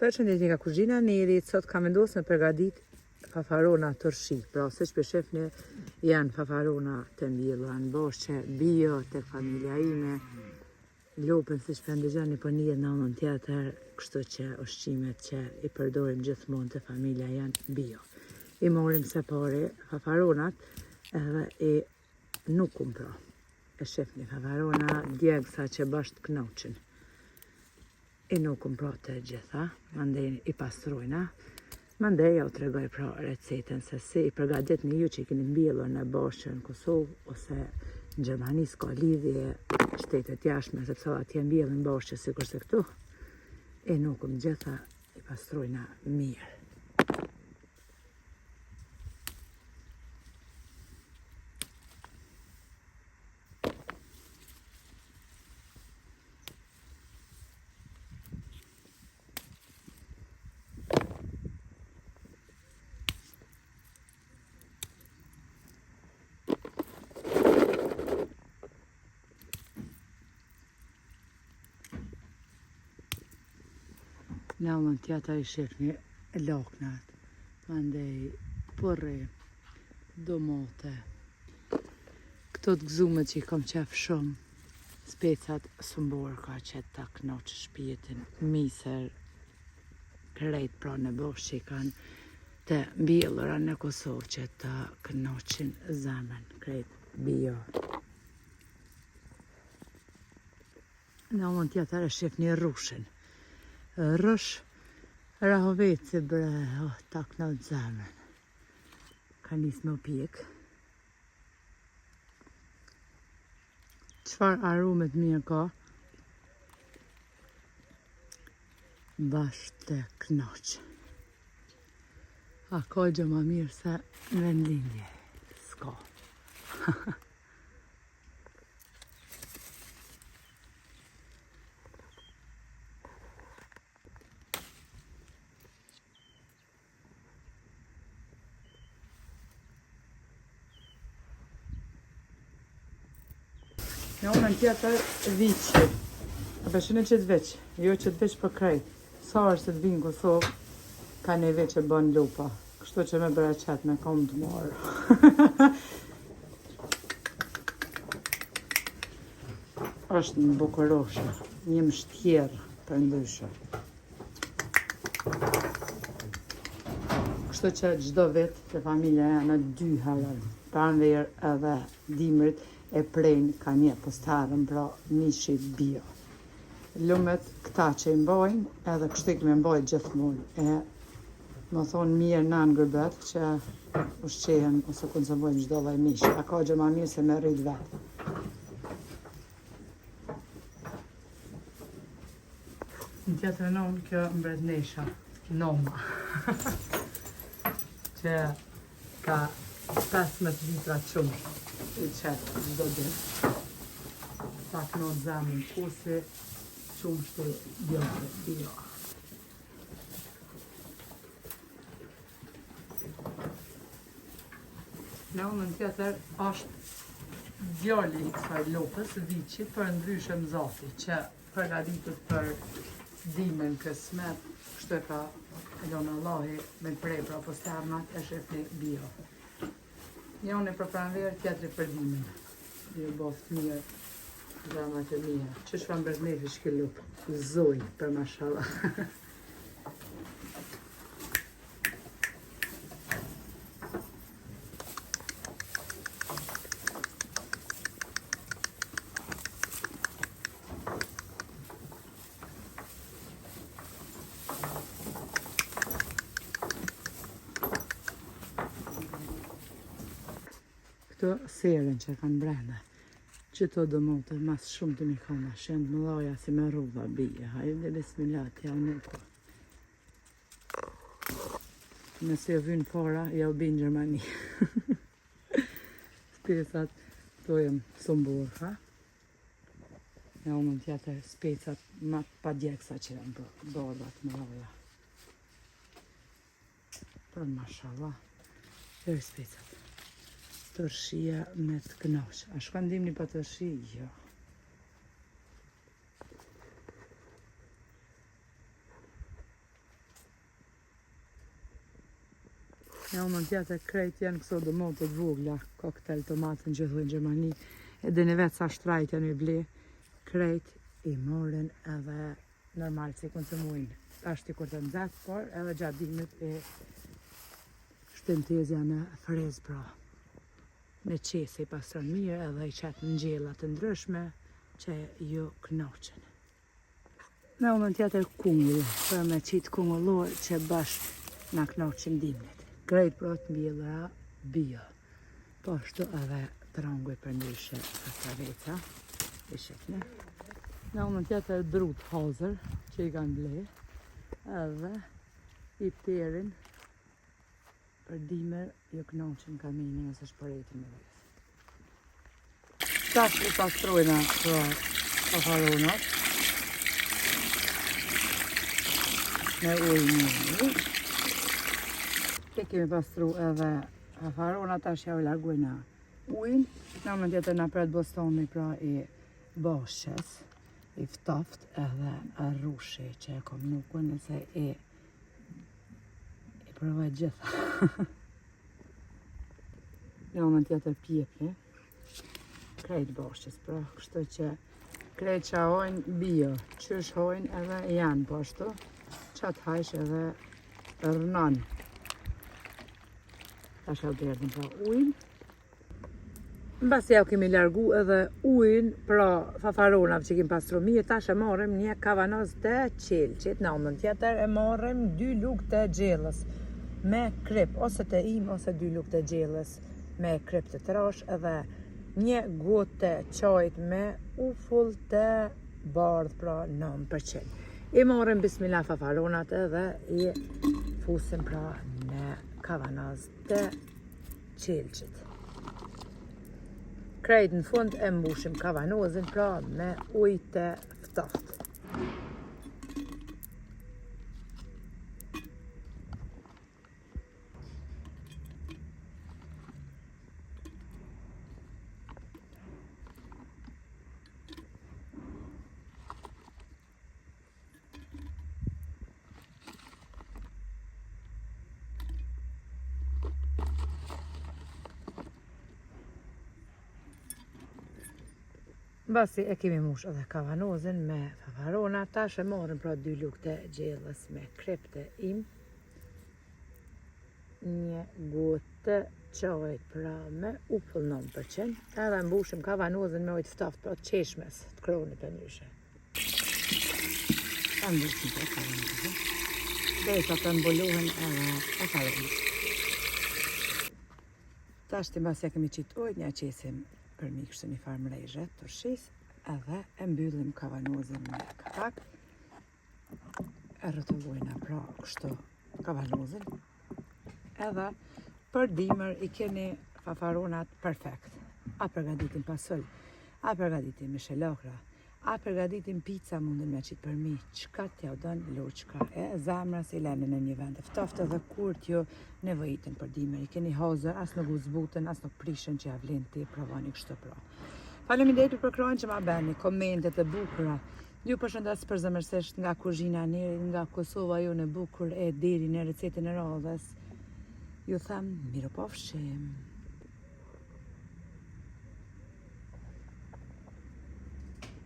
Përshëndetje nga kuzhina e Nerit. Sot kam vendosur me përgatit fafarona tërshi. Pra, siç po shihni, janë fafarona të mbjellura në boshqe, bio tek familja ime. Lopën siç po ndëgjoni po njihet në anën tjetër, kështu që ushqimet që i përdorim gjithmonë te familja janë bio. I morim së pari fafaronat edhe i nukum pra. E shihni fafarona djegsa që bashkë knoçin. I nukum pra të gjitha, mandej i pastrojna, mandej ja u tregoj pra recetën se si i përgatitni ju që i keni mbjellur në boshqe në Kosovë ose në Gjermani, s'ka lidhje shtetet jashtme, sepse atje mbjellin boshqe sikur se këtu. I nukum gjitha, i pastrojna mirë. Në anën tjetër i shihni laknat, mandej porri, domate. Këto të gëzumet që i kam qef shumë, specat sumborka që ta knoç shpirtin, miser, krejt pra në boshqe që i kanë të mbjellura në Kosovë që ta knoçin zemrën, krejt bio. Në anën tjetër e shihni rrushin. Rrush rahoveci bre, ta knot zemrën. Ka nis me u pjek. Çfarë aromet mirë ka? Bashkë të knoq. A ka gjë më mirë se në vendlindje? S'ka. Në anën tjetër viçi. A përshënë që të veç, jo që të veç për krejt. Sa është të vinë Kosovë, ka një veç e bën lupa. Kështu që me bëra qatë me kom të marë. Është në bukuroshe, një mështjerë për ndryshe. Kështu që çdo vit të familja janë 2 herë, pranverë edhe dimrit, e prejnë ka një postarën pra mishi bio. Lumet këta që i mbojnë, edhe kështu i kemi mbojnë gjithmonë. E më thonë mirë në ngërbet që ushqehen ose konsumojnë çdo lloj mishi. A ka gjë më mirë se me rrit vetë. Në tjetër nomë kjo mbretnesha, noma. që ka 15 litra qumsh. I qetë çdo ditë. Ta knot zemrën kusi, qumshti bio. Në anën tjetër është djali i kësaj lopës, viçi, për ndryshe mzati, që përgatitet për dimën kësmet, kështu e ka lënë Allahi me prej pra posternat e shefni bio. Njëri për pranverë, tjetri për dimën. Ju boft mirë, zemrat e mia. Ç'është fa mbërnefi shkë lup? Zoj, për mashallah. Këto serën që kanë brenda, që to domate mas shumë të mi kanë shënd më dhaja si me rrudha bije, hajde bismillah t'ja nuko. Nëse jo vynë para, ja u binë Gjermani. Specat, to jem sumborka. Ja unë tjetër specat ma pa djeksa që janë bordat më dhaja. Për mashallah, dhe specat. Tërshia me të knoq. A shka ndimni pa tërshi? Jo. Në umën tjetër krejt janë këso domatet vogla, koktel tomatën gjithu në Gjermani, edhe në vetë sa shtrajt janë i ble, krejt i morin edhe normal si konsumujnë. Ashtë i kur të nxehtë, por edhe gjatë dimit e shtëntezja në frez pra. Me qese i pastron mirë edhe i qetë në gjella të ndryshme që ju knoqen. Në umën tjetër kungull, për me qitë kungullor që bashkë na knoqen dimnit. Krejt pra të mbjellëra bio. Po ashtu edhe tranguj për ndryshe kastraveca, i shifni. Në umën tjetër drut hazër që i kanë ble, edhe i pterin për dimër ju knoqen kaminin ose shpëretin me vejtë. Tash i pastrojna pra pafaronat me ujë mirë. Te kemi pastru edhe pafaronat, tash ja u largojna ujin. Në mënd tjetër na pret bostoni pra i bashkës, i ftoft edhe arrushi që e kom nukun nëse i provoj gjitha. Në mënd tjetër pjepni, krejt bashkës pra, kështu që krejt që hojnë bio, qysh hojnë edhe janë po ashtu, qatë hajsh edhe rënan. Tash e u derdhën pra ujin. Mbasi ja u kemi largu edhe ujin pra fafaronave që kemi pastru mirë, tash e marrim një kavanoz të qelqit, në anën tjetër e marrim 2 lugë të gjellës me krip, ose të im ose 2 lugë të gjellës me krip të trash edhe një gotë të qajt me ufull të bardh pra 9%. I marrim bismillah fafaronat edhe i fusim pra në kavanoz të qelqit. Krejt në fund e mbushim kavanozin pra me ujë të ftoft. Basi e kemi mush edhe kavanozin me fafarona, tash e marrim pra 2 lugë të gjellës me krip të im, një gotë të qajt pra me ufull 9%, edhe mbushim kavanozin me ujë të ftoft pra të qeshmes, të kronit për ndryshe. Ta mbushim për kavanozin, derisa të mbullohen edhe fafaronat. Tash të mbasi e kemi qitë ujt, një qesim për mi kështë një farë mrejzhe të rshis, edhe e mbyllim kavanozin me kapak, e rrëtullojna pra kështu kavanozin, edhe për dimër i keni fafaronat perfekt. A përgatitin pasull, a përgatitin me shelokra, a përgatitin pizza mundin me qitë për mi, qka t'ja u dënë loqka e zamra si lene në një vend. Ftoft edhe kur t'ju nevojitin për dimër, i keni hazër, as nuk u zbutën, as nuk prishën që javlin t'i provani kështë pra. Faleminderit për krojnë që ma beni, komentet e bukura. Ju përshëndes përzemërsisht nga kuzhina Neri, nga Kosova ju në bukur e deri në recetën e radhës. Ju them, miropafshim.